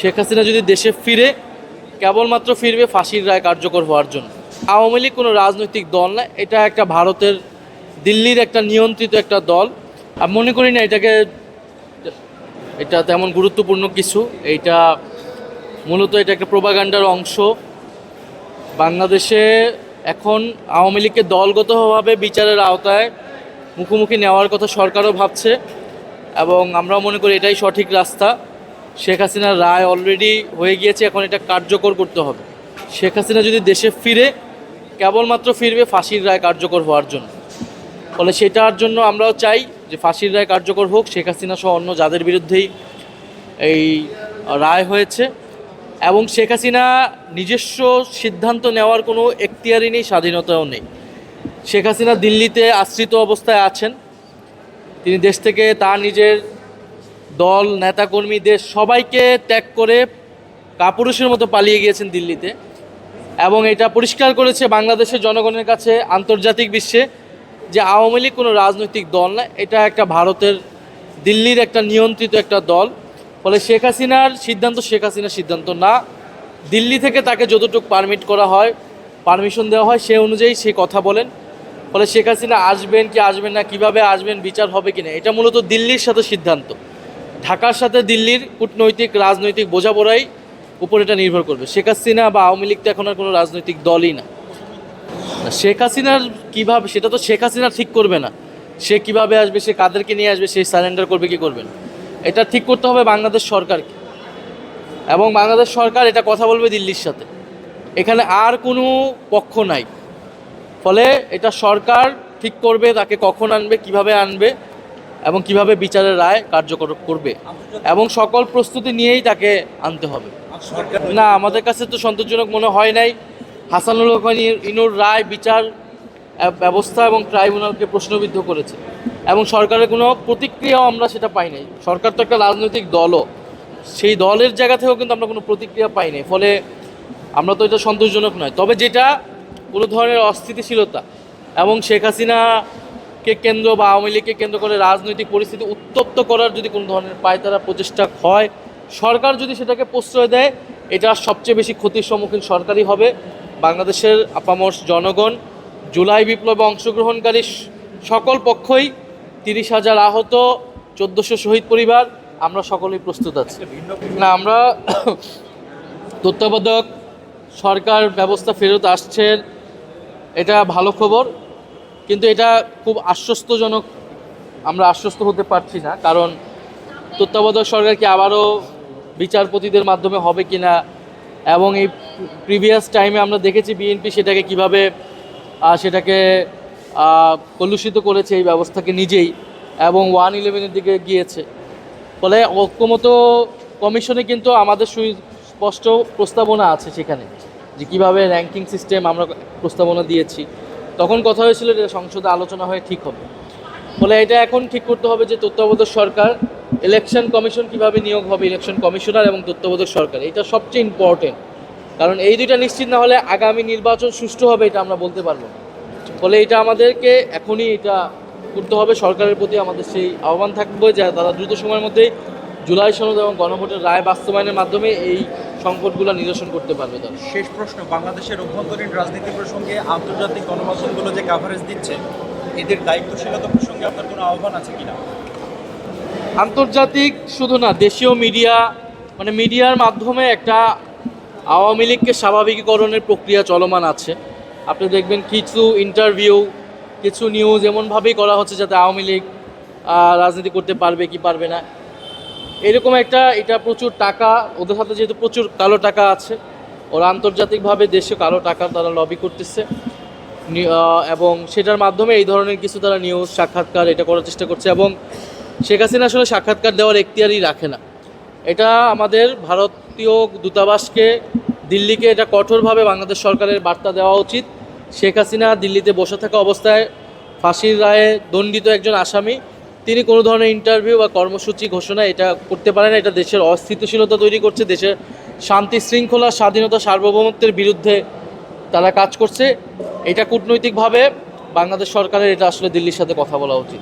শেখ হাসিনা যদি দেশে ফিরে কেবলমাত্র ফিরবে ফাঁসির রায় কার্যকর হওয়ার জন্য। আওয়ামী লীগ কোনো রাজনৈতিক দল না, এটা একটা ভারতের দিল্লির একটা নিয়ন্ত্রিত একটা দল। আমি মনে করি না এটা তেমন গুরুত্বপূর্ণ কিছু। এইটা মূলত এটা একটা প্রোপাগান্ডার অংশ। বাংলাদেশে এখন আওয়ামী লীগকে দলগতভাবে বিচারের আওতায় মুখোমুখি নেওয়ার কথা সরকারও ভাবছে, এবং আমরাও মনে করি এটাই সঠিক রাস্তা। শেখ হাসিনার রায় অলরেডি হয়ে গিয়েছে, এখন এটা কার্যকর করতে হবে। শেখ হাসিনা যদি দেশে ফিরে কেবলমাত্র ফিরবে ফাঁসির রায় কার্যকর হওয়ার জন্য। ফলে সেটার জন্য আমরাও চাই যে ফাঁসির রায় কার্যকর হোক, শেখ হাসিনা সহ অন্য যাদের বিরুদ্ধেই এই রায় হয়েছে। এবং শেখ হাসিনা নিজস্ব সিদ্ধান্ত নেওয়ার কোনো এখতিয়ারই নেই, স্বাধীনতাও নেই। শেখ হাসিনা দিল্লিতে আশ্রিত অবস্থায় আছেন। তিনি দেশ থেকে তার নিজের দল, নেতাকর্মী, দেশ সবাইকে ত্যাগ করে কাপুরুষের মতো পালিয়ে গিয়েছেন দিল্লিতে, এবং এটা পরিষ্কার করেছে বাংলাদেশের জনগণের কাছে, আন্তর্জাতিক বিশ্বে, যে আওয়ামী লীগ কোনো রাজনৈতিক দল না, এটা একটা ভারতের দিল্লির একটা নিয়ন্ত্রিত একটা দল। ফলে শেখ হাসিনার সিদ্ধান্ত শেখ হাসিনার সিদ্ধান্ত না, দিল্লি থেকে তাকে যতটুকু পারমিট করা হয়, পারমিশন দেওয়া হয়, সে অনুযায়ী সে কথা বলেন। ফলে শেখ হাসিনা আসবেন কি আসবেন না, কিভাবে আসবেন, বিচার হবে কিনা, এটা মূলত দিল্লির সাথে সিদ্ধান্ত। ঢাকার সাথে দিল্লির কূটনৈতিক রাজনৈতিক বোঝাপড়াই উপর এটা নির্ভর করবে। শেখ হাসিনা বা আওয়ামী লীগ তো এখন আর কোনো রাজনৈতিক দলই না। শেখ হাসিনার কীভাবে, সেটা তো শেখ হাসিনা ঠিক করবে না। সে কিভাবে আসবে, সে কাদেরকে নিয়ে আসবে, সে সারেন্ডার করবে কি করবে না, এটা ঠিক করতে হবে বাংলাদেশ সরকারকে। এবং বাংলাদেশ সরকার এটা কথা বলবে দিল্লির সাথে, এখানে আর কোনো পক্ষ নাই। ফলে এটা সরকার ঠিক করবে তাকে কখন আনবে, কিভাবে আনবে, এবং কিভাবে বিচারের রায় কার্যকর করবে, এবং সকল প্রস্তুতি নিয়েই তাকে আনতে হবে। না, আমাদের কাছে তো সন্তোষজনক মনে হয় নাই। হাসানুল হক ইনুর রায় বিচার ব্যবস্থা এবং ট্রাইব্যুনালকে প্রশ্নবিদ্ধ করেছে, এবং সরকারের কোনো প্রতিক্রিয়াও আমরা সেটা পাই নাই। সরকার তো একটা রাজনৈতিক দলও, সেই দলের জায়গা থেকেও কিন্তু আমরা কোনো প্রতিক্রিয়া পাই নাই। ফলে আমরা তো এটা সন্তোষজনক নয়। তবে যেটা কোনো ধরনের অস্থিতিশীলতা এবং শেখ হাসিনাকে কেন্দ্র বা আওয়ামী লীগকে কেন্দ্র করে রাজনৈতিক পরিস্থিতি উত্তপ্ত করার যদি কোনো ধরনের পায়তারা প্রচেষ্টা হয়, সরকার যদি সেটাকে প্রশ্রয় দেয়, এটা সবচেয়ে বেশি ক্ষতির সম্মুখীন সরকারই হবে। বাংলাদেশের আপামর জনগণ, জুলাই বিপ্লবে অংশগ্রহণকারী সকল পক্ষই, 30,000 আহত, 1400 শহীদ পরিবার, আমরা সকলেই প্রস্তুত আছি। না, আমরা তত্ত্বাবধায়ক সরকার ব্যবস্থা ফেরত আসছেন, এটা ভালো খবর, কিন্তু এটা খুব আশ্বস্তজনক। আমরা আশ্বস্ত হতে পারছি না, কারণ তত্ত্বাবধায়ক সরকার কি আবারও বিচারপতিদের মাধ্যমে হবে কিনা, এবং এই প্রিভিয়াস টাইমে আমরা দেখেছি বিএনপি সেটাকে কিভাবে কলুষিত করেছে এই ব্যবস্থাকে নিজেই, এবং 111-এর দিকে গিয়েছে। ফলে ঐক্যমত কমিশনে কিন্তু আমাদের সুস্পষ্ট প্রস্তাবনা আছে সেখানে, যে কীভাবে র্যাঙ্কিং সিস্টেম আমরা প্রস্তাবনা দিয়েছি। তখন কথা হয়েছিল যে সংসদে আলোচনা হয়ে ঠিক হবে। ফলে এটা এখন ঠিক করতে হবে যে তত্ত্বাবধায়ক সরকার, ইলেকশন কমিশন কিভাবে নিয়োগ হবে, ইলেকশন কমিশনার এবং তত্ত্বাবধায়ক সরকার, এটা সবচেয়ে ইম্পর্টেন্ট। কারণ এই দুইটা নিশ্চিত না হলে আগামী নির্বাচন সুষ্ঠু হবে এটা আমরা বলতে পারবো না। ফলে এটা আমাদেরকে এখনই এটা করতে হবে। সরকারের প্রতি আমাদের সেই আহ্বান থাকবে যে তারা দ্রুত সময়ের মধ্যেই জুলাই সনদ এবং গণভোটের রায় বাস্তবায়নের মাধ্যমে এই সংকটগুলো নিরসন করতে পারবে। তারা শেষ প্রশ্ন, বাংলাদেশের অভ্যন্তরীণ রাজনীতি প্রসঙ্গে আন্তর্জাতিক গণমাধ্যমগুলো যে কাভারেজ দিচ্ছে, এদের দায়িত্বশীলতা প্রসঙ্গে আপনার কোনো আহ্বান আছে কিনা? আন্তর্জাতিক শুধু না, দেশীয় মিডিয়া, মানে মিডিয়ার মাধ্যমে একটা আওয়ামী লীগকে স্বাভাবিকীকরণের প্রক্রিয়া চলমান আছে। আপনি দেখবেন কিছু ইন্টারভিউ, কিছু নিউজ এমনভাবেই করা হচ্ছে যাতে আওয়ামী লীগ রাজনীতি করতে পারবে কি পারবে না, এরকম একটা, এটা প্রচুর টাকা ওদের সাথে, যেহেতু প্রচুর কালো টাকা আছে, ওরা আন্তর্জাতিকভাবে দেশে কালো টাকা তারা লবি করতেছে, এবং সেটার মাধ্যমে এই ধরনের কিছু তারা নিউজ, সাক্ষাৎকার এটা করার চেষ্টা করছে। এবং শেখ হাসিনা আসলে সাক্ষাৎকার দেওয়ার এখতিয়ারই রাখে না। এটা আমাদের ভারতীয় দূতাবাসকে, দিল্লিকে এটা কঠোরভাবে বাংলাদেশ সরকারের বার্তা দেওয়া উচিত। শেখ হাসিনা দিল্লিতে বসে থাকা অবস্থায় ফাঁসির রায়ে দণ্ডিত একজন আসামি, তিনি কোনো ধরনের ইন্টারভিউ বা কর্মসূচি ঘোষণা এটা করতে পারে না। এটা দেশের অস্থিতিশীলতা তৈরি করছে, দেশের শান্তি শৃঙ্খলা, স্বাধীনতা, সার্বভৌমত্বের বিরুদ্ধে তারা কাজ করছে। এটা কূটনৈতিকভাবে বাংলাদেশ সরকারের এটা আসলে দিল্লির সাথে কথা বলা উচিত।